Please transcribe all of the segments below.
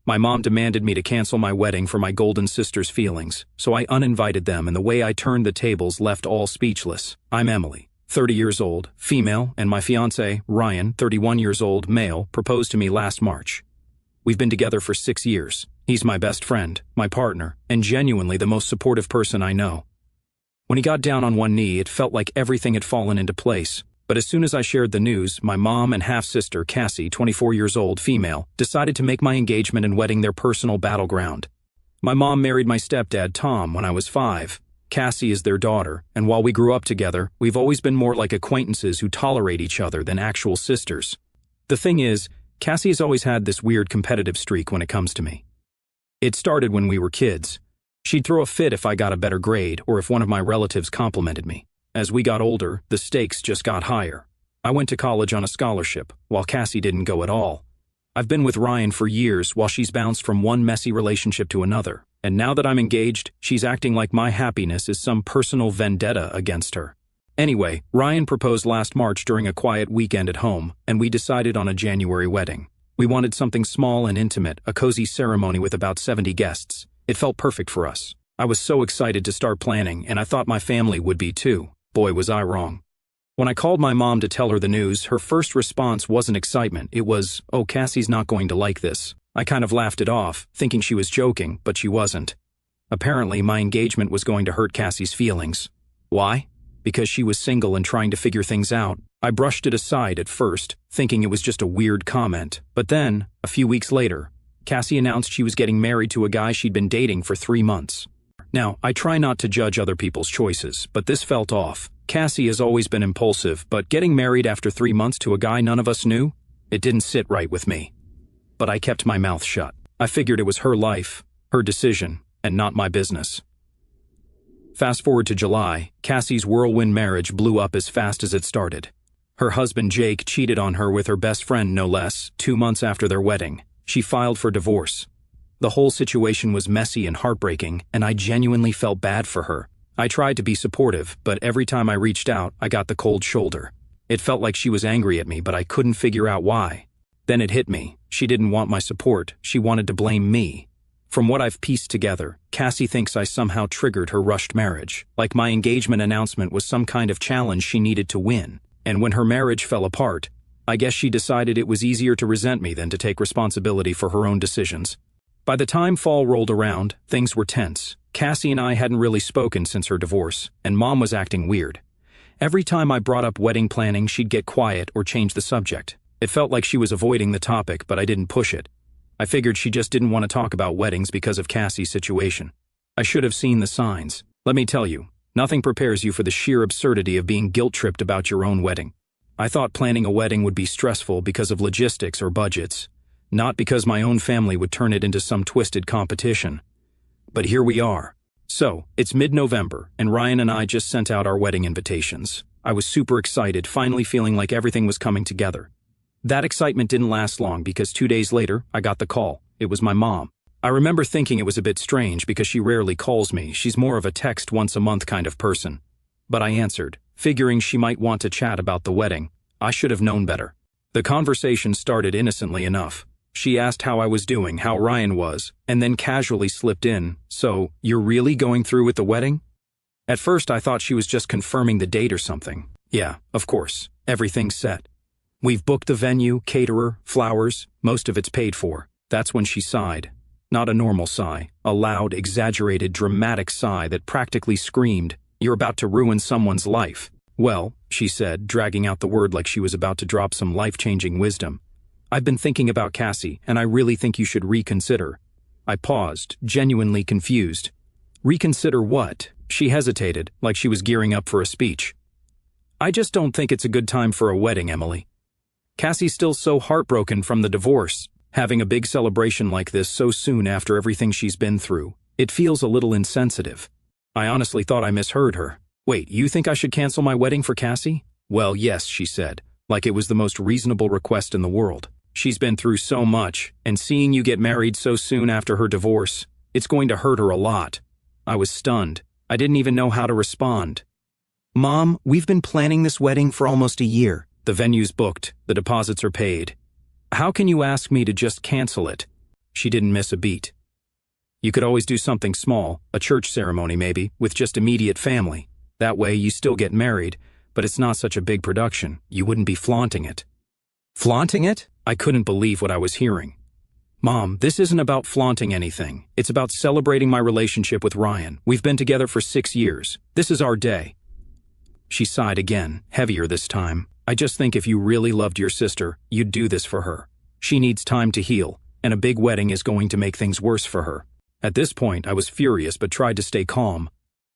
My mom demanded me to cancel my wedding for my golden sister's feelings, so I uninvited them, and the way I turned the tables left all speechless. I'm Emily, 30 years old, female, and my fiancé, Ryan, 31 years old, male, proposed to me last March. We've been together for 6 years. He's my best friend, my partner, and genuinely the most supportive person I know. When he got down on one knee, it felt like everything had fallen into place. But as soon as I shared the news, my mom and half-sister, Cassie, 24 years old, female, decided to make my engagement and wedding their personal battleground. My mom married my stepdad, Tom, when I was 5. Cassie is their daughter, and while we grew up together, we've always been more like acquaintances who tolerate each other than actual sisters. The thing is, Cassie has always had this weird competitive streak when it comes to me. It started when we were kids. She'd throw a fit if I got a better grade or if one of my relatives complimented me. As we got older, the stakes just got higher. I went to college on a scholarship, while Cassie didn't go at all. I've been with Ryan for years while she's bounced from one messy relationship to another, and now that I'm engaged, she's acting like my happiness is some personal vendetta against her. Anyway, Ryan proposed last March during a quiet weekend at home, and we decided on a January wedding. We wanted something small and intimate, a cozy ceremony with about 70 guests. It felt perfect for us. I was so excited to start planning, and I thought my family would be too. Boy, was I wrong. When I called my mom to tell her the news, her first response wasn't excitement. It was, "Oh, Cassie's not going to like this." I kind of laughed it off, thinking she was joking, but she wasn't. Apparently, my engagement was going to hurt Cassie's feelings. Why? Because she was single and trying to figure things out. I brushed it aside at first, thinking it was just a weird comment. But then, a few weeks later, Cassie announced she was getting married to a guy she'd been dating for 3 months. Now, I try not to judge other people's choices, but this felt off. Cassie has always been impulsive, but getting married after 3 months to a guy none of us knew? It didn't sit right with me. But I kept my mouth shut. I figured it was her life, her decision, and not my business. Fast forward to July, Cassie's whirlwind marriage blew up as fast as it started. Her husband Jake cheated on her with her best friend, no less, 2 months after their wedding. She filed for divorce. The whole situation was messy and heartbreaking, and I genuinely felt bad for her. I tried to be supportive, but every time I reached out, I got the cold shoulder. It felt like she was angry at me, but I couldn't figure out why. Then it hit me. She didn't want my support. She wanted to blame me. From what I've pieced together, Cassie thinks I somehow triggered her rushed marriage, like my engagement announcement was some kind of challenge she needed to win. And when her marriage fell apart, I guess she decided it was easier to resent me than to take responsibility for her own decisions. By the time fall rolled around, things were tense. Cassie and I hadn't really spoken since her divorce, and Mom was acting weird. Every time I brought up wedding planning, she'd get quiet or change the subject. It felt like she was avoiding the topic, but I didn't push it. I figured she just didn't want to talk about weddings because of Cassie's situation. I should have seen the signs. Let me tell you, nothing prepares you for the sheer absurdity of being guilt-tripped about your own wedding. I thought planning a wedding would be stressful because of logistics or budgets, not because my own family would turn it into some twisted competition. But here we are. So, it's mid-November, and Ryan and I just sent out our wedding invitations. I was super excited, finally feeling like everything was coming together. That excitement didn't last long because 2 days later, I got the call. It was my mom. I remember thinking it was a bit strange because she rarely calls me. She's more of a text once a month kind of person. But I answered, figuring she might want to chat about the wedding. I should have known better. The conversation started innocently enough. She asked how I was doing, how Ryan was, and then casually slipped in, "So, you're really going through with the wedding?" At first I thought she was just confirming the date or something. Yeah, of course, everything's set. We've booked the venue, caterer, flowers, most of it's paid for. That's when she sighed. Not a normal sigh, a loud, exaggerated, dramatic sigh that practically screamed, "You're about to ruin someone's life." "Well," she said, dragging out the word like she was about to drop some life-changing wisdom, "I've been thinking about Cassie, and I really think you should reconsider." I paused, genuinely confused. Reconsider what? She hesitated, like she was gearing up for a speech. "I just don't think it's a good time for a wedding, Emily. Cassie's still so heartbroken from the divorce. Having a big celebration like this so soon after everything she's been through, it feels a little insensitive." I honestly thought I misheard her. "Wait, you think I should cancel my wedding for Cassie?" "Well, yes," she said, like it was the most reasonable request in the world. "She's been through so much, and seeing you get married so soon after her divorce, it's going to hurt her a lot." I was stunned. I didn't even know how to respond. "Mom, we've been planning this wedding for almost a year. The venue's booked, the deposits are paid. How can you ask me to just cancel it?" She didn't miss a beat. You could always do something small, a church ceremony maybe, with just immediate family. That way you still get married, but it's not such a big production. You wouldn't be flaunting it. Flaunting it? I couldn't believe what I was hearing. Mom, this isn't about flaunting anything. It's about celebrating my relationship with Ryan. We've been together for 6 years. This is our day. She sighed again, heavier this time. I just think if you really loved your sister, you'd do this for her. She needs time to heal, and a big wedding is going to make things worse for her. At this point, I was furious but tried to stay calm.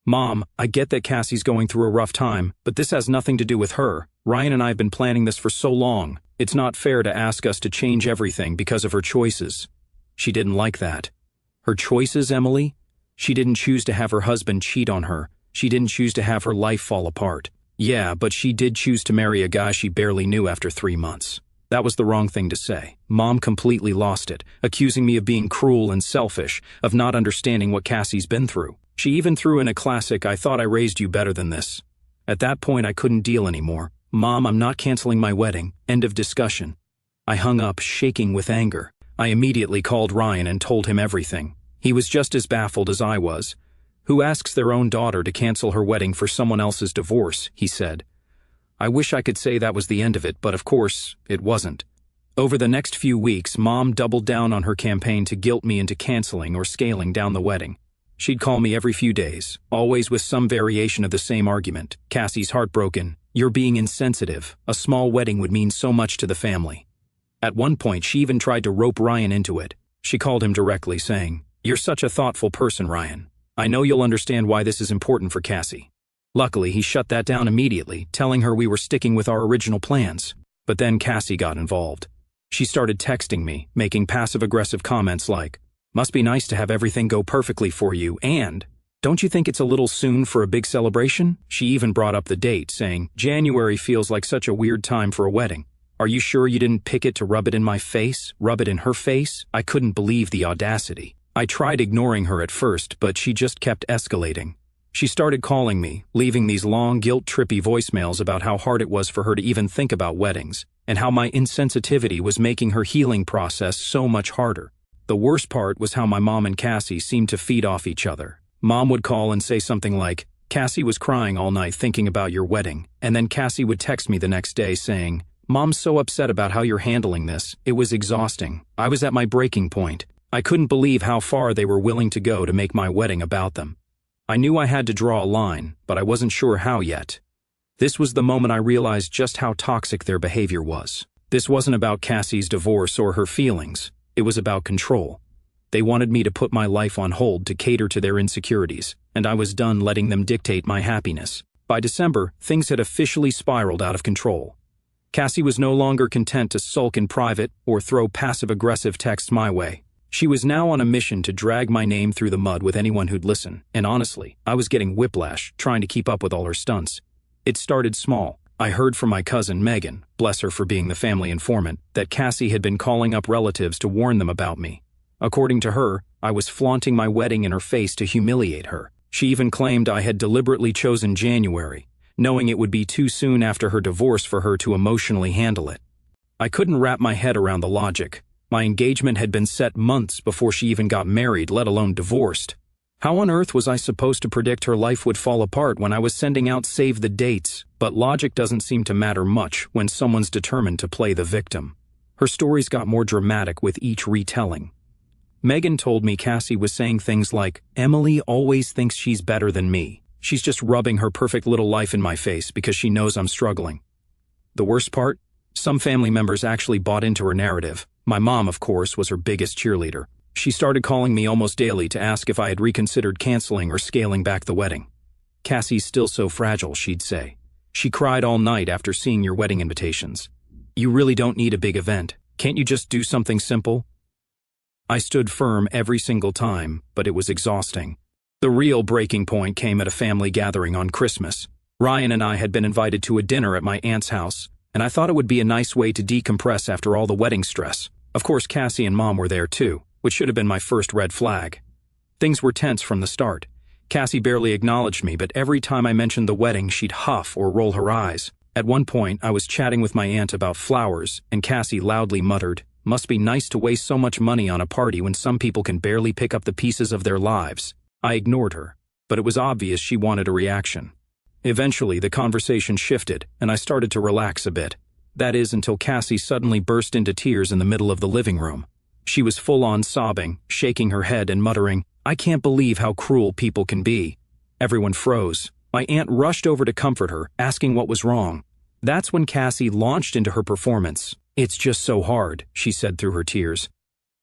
Mom, I get that Cassie's going through a rough time, but this has nothing to do with her. Ryan and I have been planning this for so long. It's not fair to ask us to change everything because of her choices. She didn't like that. Her choices, Emily? She didn't choose to have her husband cheat on her. She didn't choose to have her life fall apart. Yeah, but she did choose to marry a guy she barely knew after 3 months. That was the wrong thing to say. Mom completely lost it, accusing me of being cruel and selfish, of not understanding what Cassie's been through. She even threw in a classic, "I thought I raised you better than this." At that point, I couldn't deal anymore. Mom, I'm not canceling my wedding. End of discussion. I hung up, shaking with anger. I immediately called Ryan and told him everything. He was just as baffled as I was. Who asks their own daughter to cancel her wedding for someone else's divorce, he said. I wish I could say that was the end of it, but of course, it wasn't. Over the next few weeks, Mom doubled down on her campaign to guilt me into canceling or scaling down the wedding. She'd call me every few days, always with some variation of the same argument. Cassie's heartbroken. You're being insensitive. A small wedding would mean so much to the family. At one point, she even tried to rope Ryan into it. She called him directly, saying, "You're such a thoughtful person, Ryan. I know you'll understand why this is important for Cassie." Luckily, he shut that down immediately, telling her we were sticking with our original plans. But then Cassie got involved. She started texting me, making passive-aggressive comments like, "Must be nice to have everything go perfectly for you, and don't you think it's a little soon for a big celebration?" She even brought up the date, saying, "January feels like such a weird time for a wedding. Are you sure you didn't pick it to rub it in my face? Rub it in her face?" I couldn't believe the audacity. I tried ignoring her at first, but she just kept escalating. She started calling me, leaving these long, guilt-trippy voicemails about how hard it was for her to even think about weddings, and how my insensitivity was making her healing process so much harder. The worst part was how my mom and Cassie seemed to feed off each other. Mom would call and say something like, "Cassie was crying all night thinking about your wedding," and then Cassie would text me the next day saying, "Mom's so upset about how you're handling this. It was exhausting. I was at my breaking point. I couldn't believe how far they were willing to go to make my wedding about them." I knew I had to draw a line, but I wasn't sure how yet. This was the moment I realized just how toxic their behavior was. This wasn't about Cassie's divorce or her feelings. It was about control. They wanted me to put my life on hold to cater to their insecurities, and I was done letting them dictate my happiness. By December, things had officially spiraled out of control. Cassie was no longer content to sulk in private or throw passive-aggressive texts my way. She was now on a mission to drag my name through the mud with anyone who'd listen, and honestly, I was getting whiplash trying to keep up with all her stunts. It started small. I heard from my cousin Megan, bless her for being the family informant, that Cassie had been calling up relatives to warn them about me. According to her, I was flaunting my wedding in her face to humiliate her. She even claimed I had deliberately chosen January, knowing it would be too soon after her divorce for her to emotionally handle it. I couldn't wrap my head around the logic. My engagement had been set months before she even got married, let alone divorced. How on earth was I supposed to predict her life would fall apart when I was sending out save the dates? But logic doesn't seem to matter much when someone's determined to play the victim. Her stories got more dramatic with each retelling. Megan told me Cassie was saying things like, "Emily always thinks she's better than me. She's just rubbing her perfect little life in my face because she knows I'm struggling." The worst part? Some family members actually bought into her narrative. My mom, of course, was her biggest cheerleader. She started calling me almost daily to ask if I had reconsidered canceling or scaling back the wedding. "Cassie's still so fragile," she'd say. "She cried all night after seeing your wedding invitations. You really don't need a big event. Can't you just do something simple?" I stood firm every single time, but it was exhausting. The real breaking point came at a family gathering on Christmas. Ryan and I had been invited to a dinner at my aunt's house, and I thought it would be a nice way to decompress after all the wedding stress. Of course, Cassie and Mom were there too, which should have been my first red flag. Things were tense from the start. Cassie barely acknowledged me, but every time I mentioned the wedding, she'd huff or roll her eyes. At one point, I was chatting with my aunt about flowers, and Cassie loudly muttered, Must be nice to waste so much money on a party when some people can barely pick up the pieces of their lives. I ignored her, but it was obvious she wanted a reaction. Eventually, the conversation shifted, and I started to relax a bit. That is, until Cassie suddenly burst into tears in the middle of the living room. She was full-on sobbing, shaking her head and muttering, "I can't believe how cruel people can be." Everyone froze. My aunt rushed over to comfort her, asking what was wrong. That's when Cassie launched into her performance. "It's just so hard," she said through her tears.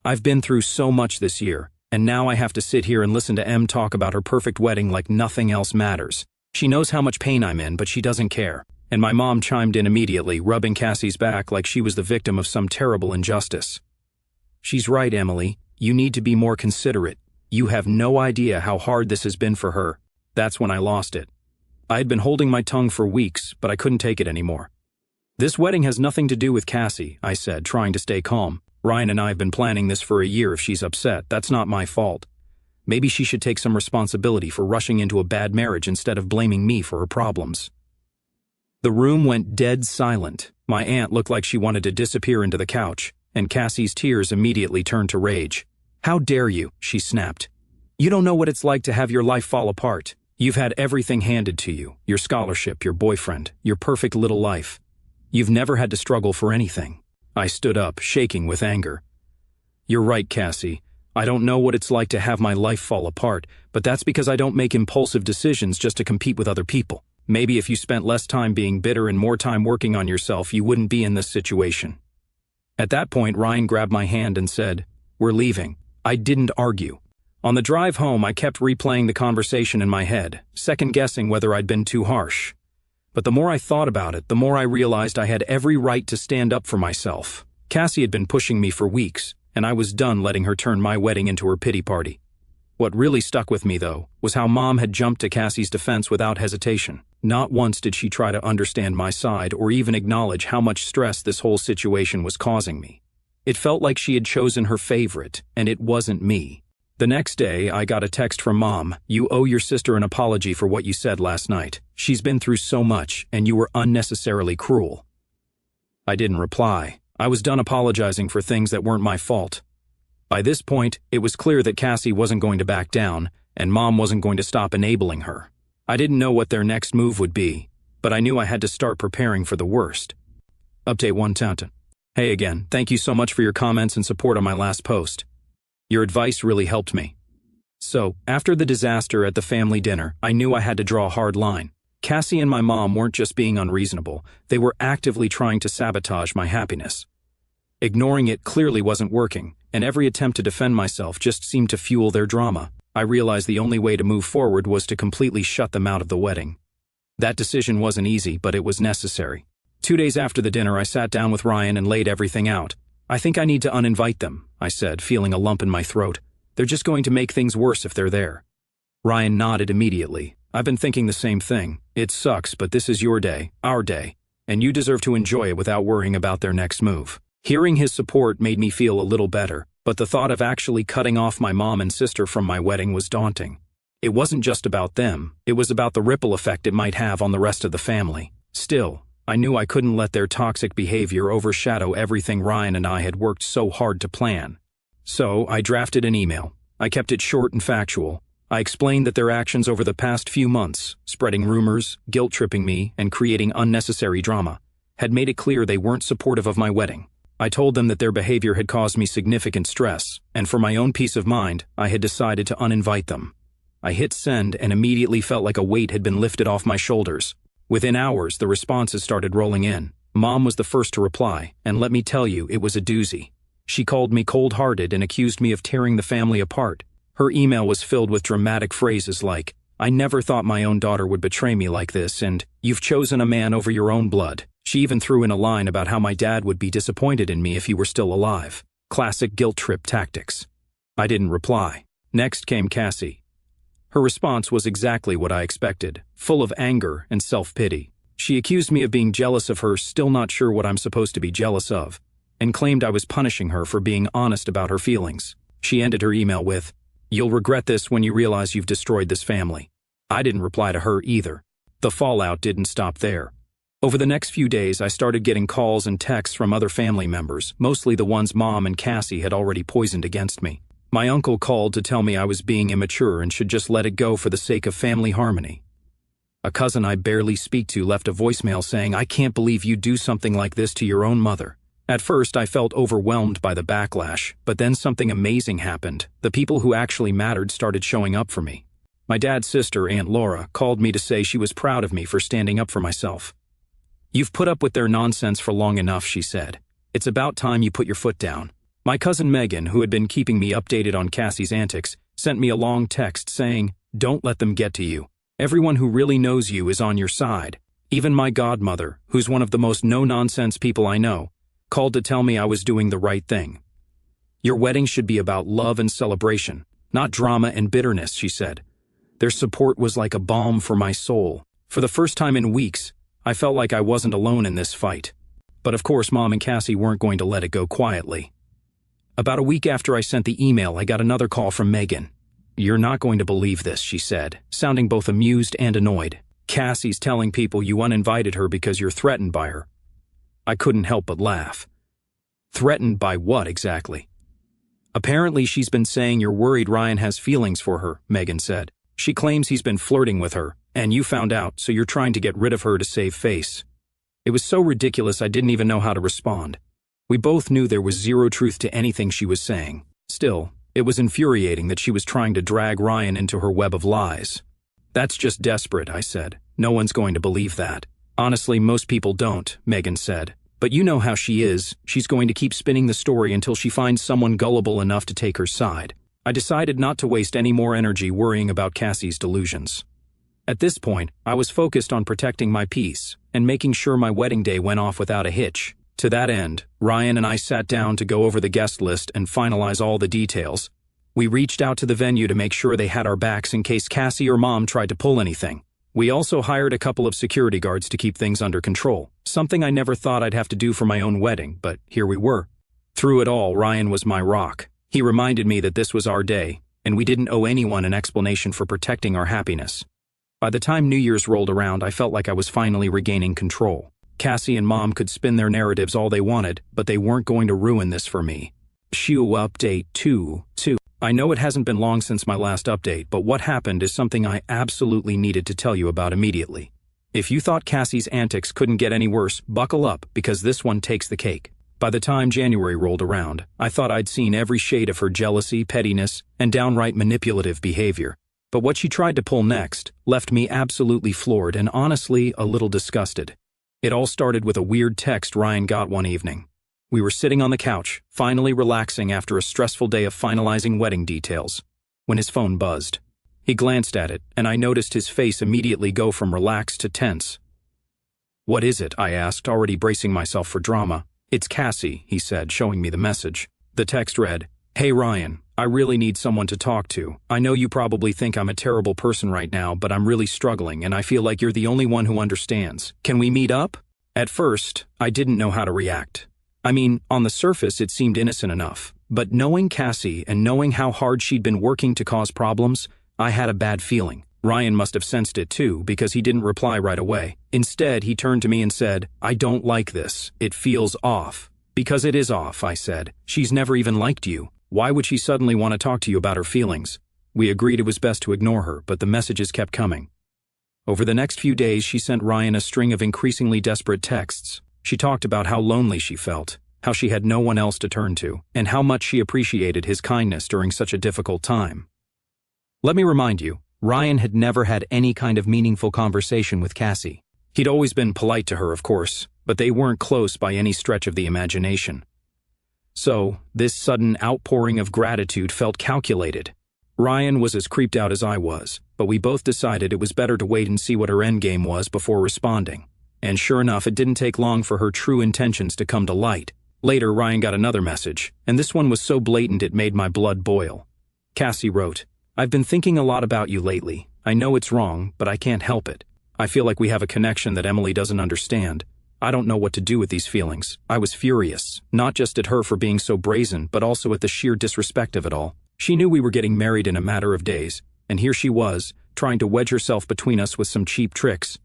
"I've been through so much this year, and now I have to sit here and listen to Em talk about her perfect wedding like nothing else matters. She knows how much pain I'm in, but she doesn't care." And my mom chimed in immediately, rubbing Cassie's back like she was the victim of some terrible injustice. "She's right, Emily. You need to be more considerate. You have no idea how hard this has been for her." That's when I lost it. I had been holding my tongue for weeks, but I couldn't take it anymore. "This wedding has nothing to do with Cassie," I said, trying to stay calm. "Ryan and I have been planning this for a year. If she's upset, that's not my fault. Maybe she should take some responsibility for rushing into a bad marriage instead of blaming me for her problems." The room went dead silent. My aunt looked like she wanted to disappear into the couch, and Cassie's tears immediately turned to rage. "How dare you?" she snapped. "You don't know what it's like to have your life fall apart. You've had everything handed to you, your scholarship, your boyfriend, your perfect little life. You've never had to struggle for anything." I stood up, shaking with anger. "You're right, Cassie. I don't know what it's like to have my life fall apart, but that's because I don't make impulsive decisions just to compete with other people. Maybe if you spent less time being bitter and more time working on yourself, you wouldn't be in this situation." At that point, Ryan grabbed my hand and said, "We're leaving." I didn't argue. On the drive home, I kept replaying the conversation in my head, second-guessing whether I'd been too harsh. But the more I thought about it, the more I realized I had every right to stand up for myself. Cassie had been pushing me for weeks, and I was done letting her turn my wedding into her pity party. What really stuck with me, though, was how Mom had jumped to Cassie's defense without hesitation. Not once did she try to understand my side or even acknowledge how much stress this whole situation was causing me. It felt like she had chosen her favorite, and it wasn't me. The next day, I got a text from Mom. "You owe your sister an apology for what you said last night. She's been through so much, and you were unnecessarily cruel." I didn't reply. I was done apologizing for things that weren't my fault. By this point, it was clear that Cassie wasn't going to back down, and Mom wasn't going to stop enabling her. I didn't know what their next move would be, but I knew I had to start preparing for the worst. Update 1 Taunton. Hey again, thank you so much for your comments and support on my last post. Your advice really helped me. So, after the disaster at the family dinner, I knew I had to draw a hard line. Cassie and my mom weren't just being unreasonable, they were actively trying to sabotage my happiness. Ignoring it clearly wasn't working, and every attempt to defend myself just seemed to fuel their drama. I realized the only way to move forward was to completely shut them out of the wedding. That decision wasn't easy, but it was necessary. 2 days after the dinner, I sat down with Ryan and laid everything out. "I think I need to uninvite them," I said, feeling a lump in my throat. "They're just going to make things worse if they're there." Ryan nodded immediately. "I've been thinking the same thing. It sucks, but this is your day, our day, and you deserve to enjoy it without worrying about their next move." Hearing his support made me feel a little better, but the thought of actually cutting off my mom and sister from my wedding was daunting. It wasn't just about them, it was about the ripple effect it might have on the rest of the family. Still, I knew I couldn't let their toxic behavior overshadow everything Ryan and I had worked so hard to plan. So, I drafted an email. I kept it short and factual. I explained that their actions over the past few months, spreading rumors, guilt-tripping me, and creating unnecessary drama, had made it clear they weren't supportive of my wedding. I told them that their behavior had caused me significant stress, and for my own peace of mind, I had decided to uninvite them. I hit send and immediately felt like a weight had been lifted off my shoulders. Within hours, the responses started rolling in. Mom was the first to reply, and let me tell you, it was a doozy. She called me cold-hearted and accused me of tearing the family apart. Her email was filled with dramatic phrases like, "I never thought my own daughter would betray me like this," and "You've chosen a man over your own blood." She even threw in a line about how my dad would be disappointed in me if he were still alive. Classic guilt trip tactics. I didn't reply. Next came Cassie. Her response was exactly what I expected, full of anger and self-pity. She accused me of being jealous of her, still not sure what I'm supposed to be jealous of, and claimed I was punishing her for being honest about her feelings. She ended her email with, "You'll regret this when you realize you've destroyed this family." I didn't reply to her either. The fallout didn't stop there. Over the next few days, I started getting calls and texts from other family members, mostly the ones Mom and Cassie had already poisoned against me. My uncle called to tell me I was being immature and should just let it go for the sake of family harmony. A cousin I barely speak to left a voicemail saying, "I can't believe you do something like this to your own mother." At first, I felt overwhelmed by the backlash, but then something amazing happened. The people who actually mattered started showing up for me. My dad's sister, Aunt Laura, called me to say she was proud of me for standing up for myself. "You've put up with their nonsense for long enough," she said. "It's about time you put your foot down." My cousin Megan, who had been keeping me updated on Cassie's antics, sent me a long text saying, "Don't let them get to you. Everyone who really knows you is on your side." Even my godmother, who's one of the most no-nonsense people I know, called to tell me I was doing the right thing. "Your wedding should be about love and celebration, not drama and bitterness," she said. Their support was like a balm for my soul. For the first time in weeks, I felt like I wasn't alone in this fight. But of course, Mom and Cassie weren't going to let it go quietly. About a week after I sent the email, I got another call from Megan. "You're not going to believe this," she said, sounding both amused and annoyed. "Cassie's telling people you uninvited her because you're threatened by her." I couldn't help but laugh. Threatened by what exactly? "Apparently she's been saying you're worried Ryan has feelings for her," Megan said. "She claims he's been flirting with her, and you found out, so you're trying to get rid of her to save face." It was so ridiculous I didn't even know how to respond. We both knew there was zero truth to anything she was saying. Still, it was infuriating that she was trying to drag Ryan into her web of lies. "That's just desperate," I said. "No one's going to believe that." "Honestly, most people don't," Megan said. "But you know how she is. She's going to keep spinning the story until she finds someone gullible enough to take her side." I decided not to waste any more energy worrying about Cassie's delusions. At this point, I was focused on protecting my peace and making sure my wedding day went off without a hitch. To that end, Ryan and I sat down to go over the guest list and finalize all the details. We reached out to the venue to make sure they had our backs in case Cassie or Mom tried to pull anything. We also hired a couple of security guards to keep things under control, something I never thought I'd have to do for my own wedding, but here we were. Through it all, Ryan was my rock. He reminded me that this was our day, and we didn't owe anyone an explanation for protecting our happiness. By the time New Year's rolled around, I felt like I was finally regaining control. Cassie and Mom could spin their narratives all they wanted, but they weren't going to ruin this for me. Shoo update 2. I know it hasn't been long since my last update, but what happened is something I absolutely needed to tell you about immediately. If you thought Cassie's antics couldn't get any worse, buckle up, because this one takes the cake. By the time January rolled around, I thought I'd seen every shade of her jealousy, pettiness, and downright manipulative behavior. But what she tried to pull next left me absolutely floored and honestly a little disgusted. It all started with a weird text Ryan got one evening. We were sitting on the couch, finally relaxing after a stressful day of finalizing wedding details, when his phone buzzed. He glanced at it, and I noticed his face immediately go from relaxed to tense. "What is it?" I asked, already bracing myself for drama. "It's Cassie," he said, showing me the message. The text read, "Hey Ryan, I really need someone to talk to. I know you probably think I'm a terrible person right now, but I'm really struggling and I feel like you're the only one who understands. Can we meet up?" At first, I didn't know how to react. I mean, on the surface it seemed innocent enough, but knowing Cassie and knowing how hard she'd been working to cause problems, I had a bad feeling. Ryan must have sensed it too, because he didn't reply right away. Instead, he turned to me and said, "I don't like this. It feels off." "Because it is off," I said. "She's never even liked you. Why would she suddenly want to talk to you about her feelings?" We agreed it was best to ignore her, but the messages kept coming. Over the next few days, she sent Ryan a string of increasingly desperate texts. She talked about how lonely she felt, how she had no one else to turn to, and how much she appreciated his kindness during such a difficult time. Let me remind you, Ryan had never had any kind of meaningful conversation with Cassie. He'd always been polite to her, of course, but they weren't close by any stretch of the imagination. So, this sudden outpouring of gratitude felt calculated. Ryan was as creeped out as I was, but we both decided it was better to wait and see what her endgame was before responding. And sure enough, it didn't take long for her true intentions to come to light. Later, Ryan got another message, and this one was so blatant it made my blood boil. Cassie wrote, "I've been thinking a lot about you lately. I know it's wrong, but I can't help it. I feel like we have a connection that Emily doesn't understand. I don't know what to do with these feelings." I was furious, not just at her for being so brazen, but also at the sheer disrespect of it all. She knew we were getting married in a matter of days, and here she was, trying to wedge herself between us with some cheap tricks.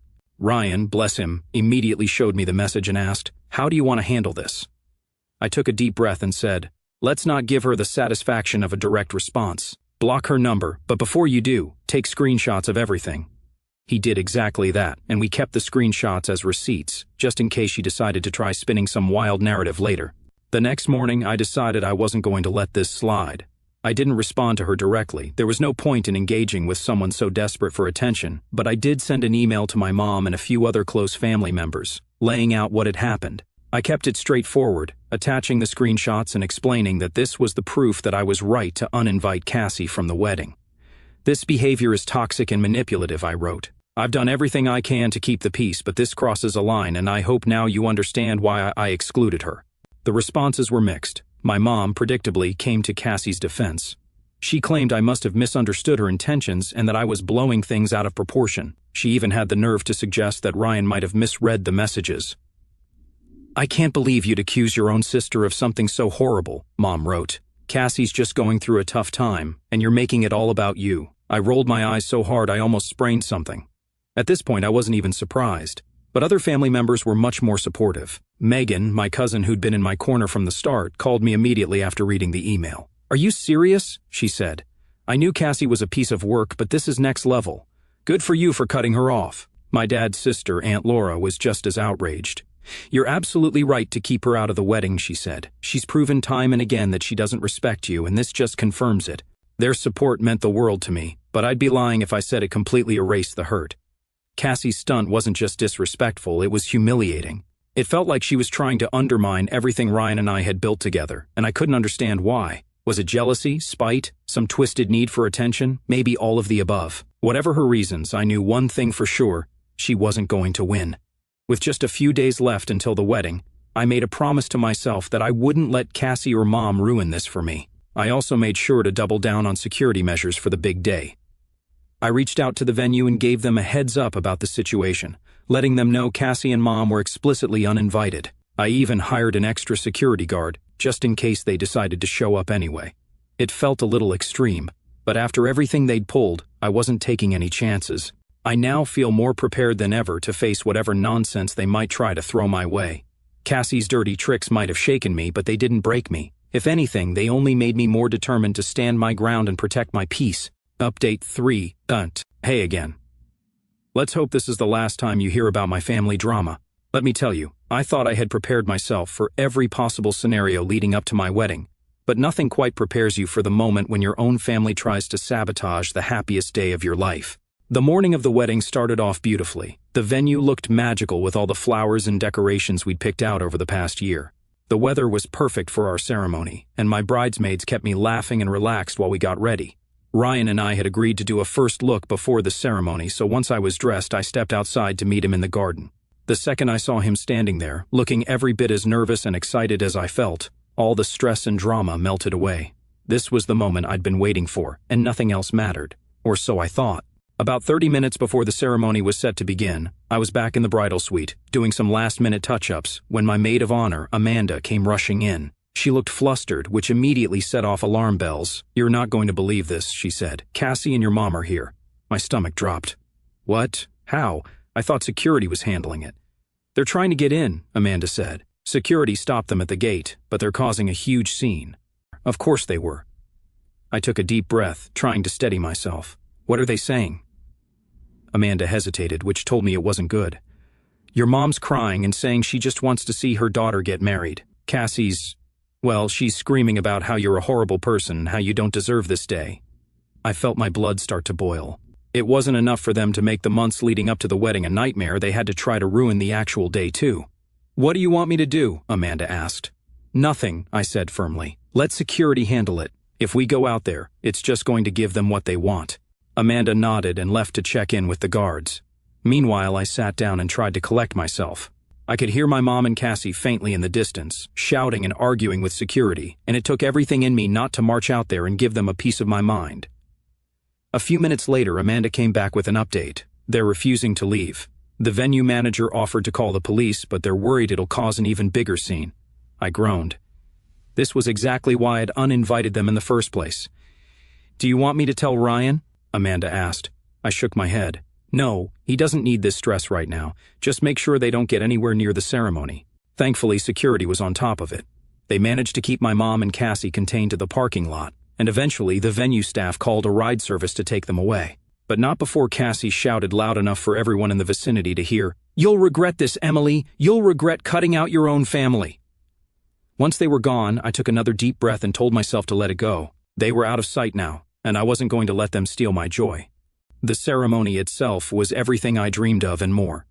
Ryan, bless him, immediately showed me the message and asked, "How do you want to handle this?" I took a deep breath and said, "Let's not give her the satisfaction of a direct response. Block her number, but before you do, take screenshots of everything." He did exactly that, and we kept the screenshots as receipts, just in case she decided to try spinning some wild narrative later. The next morning, I decided I wasn't going to let this slide. I didn't respond to her directly. There was no point in engaging with someone so desperate for attention, but I did send an email to my mom and a few other close family members, laying out what had happened. I kept it straightforward, attaching the screenshots and explaining that this was the proof that I was right to uninvite Cassie from the wedding. "This behavior is toxic and manipulative," I wrote. "I've done everything I can to keep the peace, but this crosses a line, and I hope now you understand why I excluded her." The responses were mixed. My mom, predictably, came to Cassie's defense. She claimed I must have misunderstood her intentions and that I was blowing things out of proportion. She even had the nerve to suggest that Ryan might have misread the messages. "I can't believe you'd accuse your own sister of something so horrible," Mom wrote. "Cassie's just going through a tough time, and you're making it all about you." I rolled my eyes so hard I almost sprained something. At this point, I wasn't even surprised. But other family members were much more supportive. Megan, my cousin who'd been in my corner from the start, called me immediately after reading the email. "Are you serious?" she said. "I knew Cassie was a piece of work, but this is next level. Good for you for cutting her off." My dad's sister, Aunt Laura, was just as outraged. "You're absolutely right to keep her out of the wedding," she said. "She's proven time and again that she doesn't respect you, and this just confirms it." Their support meant the world to me, but I'd be lying if I said it completely erased the hurt. Cassie's stunt wasn't just disrespectful, it was humiliating. It felt like she was trying to undermine everything Ryan and I had built together, and I couldn't understand why. Was it jealousy, spite, some twisted need for attention, maybe all of the above? Whatever her reasons, I knew one thing for sure: she wasn't going to win. With just a few days left until the wedding, I made a promise to myself that I wouldn't let Cassie or Mom ruin this for me. I also made sure to double down on security measures for the big day. I reached out to the venue and gave them a heads up about the situation, letting them know Cassie and Mom were explicitly uninvited. I even hired an extra security guard, just in case they decided to show up anyway. It felt a little extreme, but after everything they'd pulled, I wasn't taking any chances. I now feel more prepared than ever to face whatever nonsense they might try to throw my way. Cassie's dirty tricks might have shaken me, but they didn't break me. If anything, they only made me more determined to stand my ground and protect my peace. Update 3. Hey again. Let's hope this is the last time you hear about my family drama. Let me tell you, I thought I had prepared myself for every possible scenario leading up to my wedding, but nothing quite prepares you for the moment when your own family tries to sabotage the happiest day of your life. The morning of the wedding started off beautifully. The venue looked magical with all the flowers and decorations we'd picked out over the past year. The weather was perfect for our ceremony, and my bridesmaids kept me laughing and relaxed while we got ready. Ryan and I had agreed to do a first look before the ceremony, so once I was dressed, I stepped outside to meet him in the garden. The second I saw him standing there, looking every bit as nervous and excited as I felt, all the stress and drama melted away. This was the moment I'd been waiting for, and nothing else mattered. Or so I thought. About 30 minutes before the ceremony was set to begin, I was back in the bridal suite, doing some last-minute touch-ups, when my maid of honor, Amanda, came rushing in. She looked flustered, which immediately set off alarm bells. "You're not going to believe this," she said. "Cassie and your mom are here." My stomach dropped. "What? How? I thought security was handling it." "They're trying to get in," Amanda said. "Security stopped them at the gate, but they're causing a huge scene." Of course they were. I took a deep breath, trying to steady myself. "What are they saying?" Amanda hesitated, which told me it wasn't good. "Your mom's crying and saying she just wants to see her daughter get married. She's screaming about how you're a horrible person, how you don't deserve this day." I felt my blood start to boil. It wasn't enough for them to make the months leading up to the wedding a nightmare, they had to try to ruin the actual day too. "What do you want me to do?" Amanda asked. "Nothing," I said firmly. "Let security handle it. If we go out there, it's just going to give them what they want." Amanda nodded and left to check in with the guards. Meanwhile, I sat down and tried to collect myself. I could hear my mom and Cassie faintly in the distance, shouting and arguing with security, and it took everything in me not to march out there and give them a piece of my mind. A few minutes later, Amanda came back with an update. They're refusing to leave. The venue manager offered to call the police, but they're worried it'll cause an even bigger scene. I groaned. This was exactly why I'd uninvited them in the first place. "Do you want me to tell Ryan?" Amanda asked. I shook my head. No, he doesn't need this stress right now. Just make sure they don't get anywhere near the ceremony. Thankfully, security was on top of it. They managed to keep my mom and Cassie contained to the parking lot, and eventually the venue staff called a ride service to take them away. But not before Cassie shouted loud enough for everyone in the vicinity to hear, "You'll regret this, Emily. You'll regret cutting out your own family." Once they were gone, I took another deep breath and told myself to let it go. They were out of sight now, and I wasn't going to let them steal my joy. The ceremony itself was everything I dreamed of and more.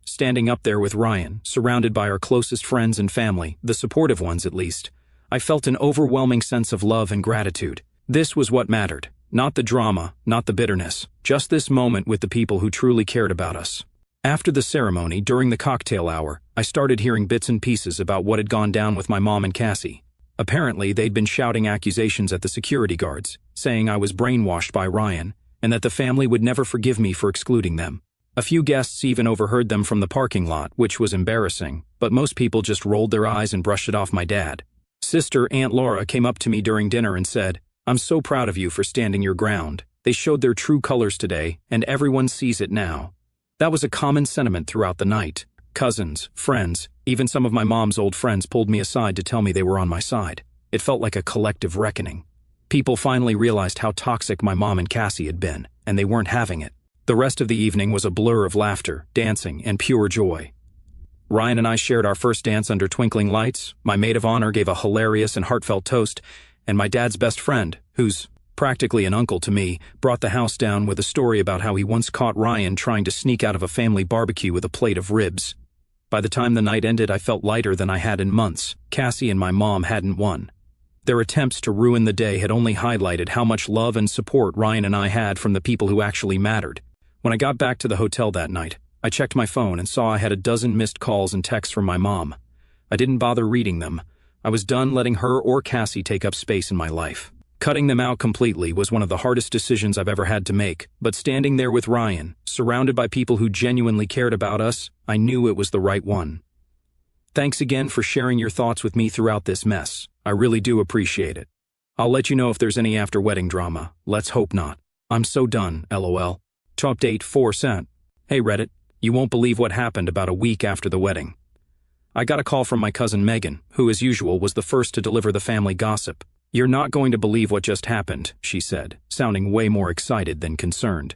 Standing up there with Ryan, surrounded by our closest friends and family, the supportive ones at least, I felt an overwhelming sense of love and gratitude. This was what mattered. Not the drama, not the bitterness, just this moment with the people who truly cared about us. After the ceremony, during the cocktail hour, I started hearing bits and pieces about what had gone down with my mom and Cassie. Apparently, they'd been shouting accusations at the security guards, saying I was brainwashed by Ryan, and that the family would never forgive me for excluding them. A few guests even overheard them from the parking lot, which was embarrassing, but most people just rolled their eyes and brushed it off my dad. Sister Aunt Laura came up to me during dinner and said, "I'm so proud of you for standing your ground. They showed their true colors today, and everyone sees it now." That was a common sentiment throughout the night. Cousins, friends, even some of my mom's old friends pulled me aside to tell me they were on my side. It felt like a collective reckoning. People finally realized how toxic my mom and Cassie had been, and they weren't having it. The rest of the evening was a blur of laughter, dancing, and pure joy. Ryan and I shared our first dance under twinkling lights, my maid of honor gave a hilarious and heartfelt toast, and my dad's best friend, who's practically an uncle to me, brought the house down with a story about how he once caught Ryan trying to sneak out of a family barbecue with a plate of ribs. By the time the night ended, I felt lighter than I had in months. Cassie and my mom hadn't won. Their attempts to ruin the day had only highlighted how much love and support Ryan and I had from the people who actually mattered. When I got back to the hotel that night, I checked my phone and saw I had a dozen missed calls and texts from my mom. I didn't bother reading them. I was done letting her or Cassie take up space in my life. Cutting them out completely was one of the hardest decisions I've ever had to make, but standing there with Ryan, surrounded by people who genuinely cared about us, I knew it was the right one. Thanks again for sharing your thoughts with me throughout this mess. I really do appreciate it. I'll let you know if there's any after-wedding drama. Let's hope not. I'm so done, LOL. To update 4cent. Hey Reddit, you won't believe what happened about a week after the wedding. I got a call from my cousin Megan, who as usual was the first to deliver the family gossip. "You're not going to believe what just happened," she said, sounding way more excited than concerned.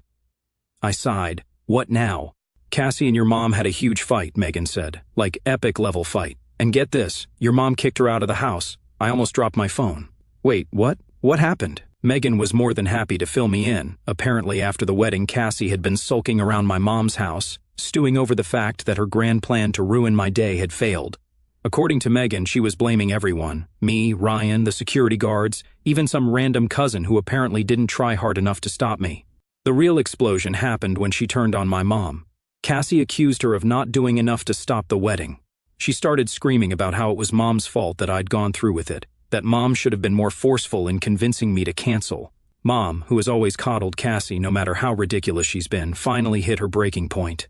I sighed. "What now?" "Cassie and your mom had a huge fight," Megan said, "like epic level fight. And get this, your mom kicked her out of the house. I almost dropped my phone." "Wait, what? What happened?" Megan was more than happy to fill me in. Apparently after the wedding, Cassie had been sulking around my mom's house, stewing over the fact that her grand plan to ruin my day had failed. According to Megan, she was blaming everyone. Me, Ryan, the security guards, even some random cousin who apparently didn't try hard enough to stop me. The real explosion happened when she turned on my mom. Cassie accused her of not doing enough to stop the wedding. She started screaming about how it was Mom's fault that I'd gone through with it, that Mom should have been more forceful in convincing me to cancel. Mom, who has always coddled Cassie no matter how ridiculous she's been, finally hit her breaking point.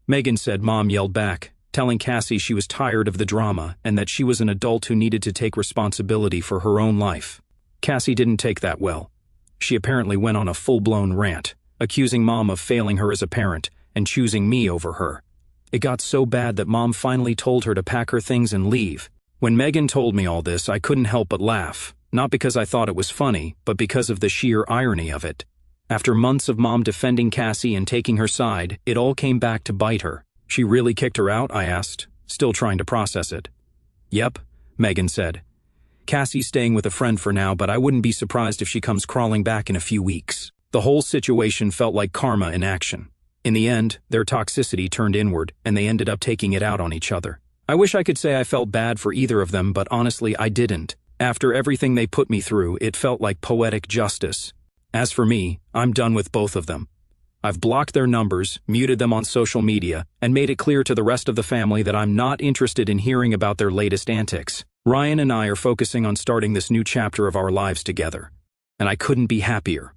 Megan said Mom yelled back, telling Cassie she was tired of the drama and that she was an adult who needed to take responsibility for her own life. Cassie didn't take that well. She apparently went on a full-blown rant, accusing Mom of failing her as a parent and choosing me over her. It got so bad that Mom finally told her to pack her things and leave. When Megan told me all this, I couldn't help but laugh, not because I thought it was funny, but because of the sheer irony of it. After months of Mom defending Cassie and taking her side, it all came back to bite her. "She really kicked her out?" I asked, still trying to process it. "Yep," Megan said. "Cassie's staying with a friend for now, but I wouldn't be surprised if she comes crawling back in a few weeks." The whole situation felt like karma in action. In the end, their toxicity turned inward, and they ended up taking it out on each other. I wish I could say I felt bad for either of them, but honestly, I didn't. After everything they put me through, it felt like poetic justice. As for me, I'm done with both of them. I've blocked their numbers, muted them on social media, and made it clear to the rest of the family that I'm not interested in hearing about their latest antics. Ryan and I are focusing on starting this new chapter of our lives together, and I couldn't be happier.